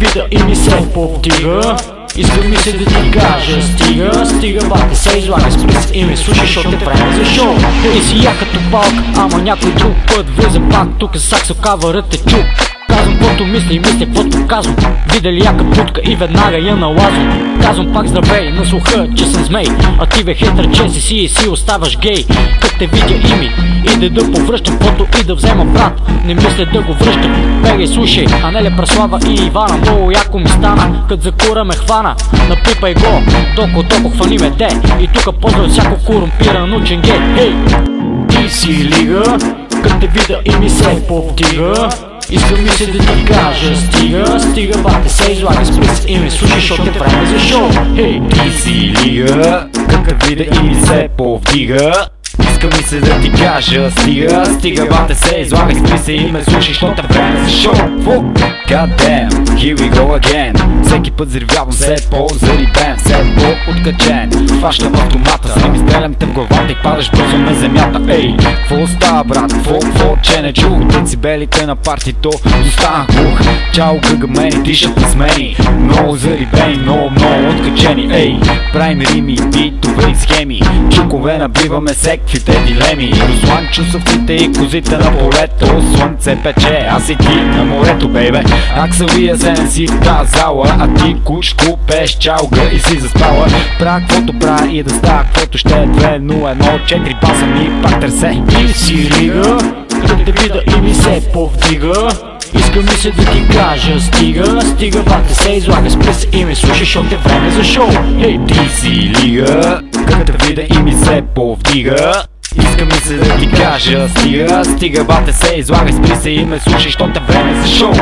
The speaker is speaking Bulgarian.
вида и ми се повдига. Искам ми се да ти кажа стига, стига бате се излага, спри се и ме слушай, шо те време за шоу. Ти си я като палка, ама някой друг път влизам пак тук саксо кавърът те чук. Казвам каквото мисля и мисля каквото казвам. Видели яка путка и веднага я налазвам. Казвам пак здравей на слуха, че съм змей. А ти бе хейтър, че си и си оставаш гей. Като те видя и ми иде да повръщам фото и да взема брат. Не мисля да го връщам. Бегай слушай, Анеля Преслава и Ивана. Много яко ми стана, кът за кура ме хвана. Напипай го, токо хвани ме де. И тука поздрав всяко корумпиран учен гей. Хей! Ти си лига, като те видя и ми се повдига. Искам ми се да ти кажа стига, стига бате се излага, спри се и ме слушай, шо те време за шоу. Хей! Ти си лига, като видя и ми се повдига. Искам ми се да ти кажа стига, стига бате се излагай, спри се и ме слушай, що те време за шоу. God damn, here we go again. Всеки път взривявам все по-зарибен, все по-откачен. Хващам автомата, с ним изстрелям те в главата и падаш бързо на земята. Ей, какво става брат, какво, че не чух децибелите на партито, останах глух. Чао гъгамени, дишат на смени, много зарибени, много откачени. Ей, правим рими, битове и схеми, чукове набиваме всеквите дилеми. Руслан чусовците и козите на полето, слънце пече, аз и ти на морето, бейбе. Аксавия зенен си в тази зала, а ти кучко пеш чалга и си заспала. Правя каквото правя и да става каквото ще е. 2-0-1-4 паса ми пак търсе. Ти си лига, като те вида и ми се повдига. Искам ми се да ти кажа стига, стига бате се излага, спри се и ме слушай, шо те време за шоу. Хей! Ти си лига, като те видя и ми се повдига. Искам ми се да ти кажа стига, стига бате се излагай, спри се и ме слушай, що те време за шоу.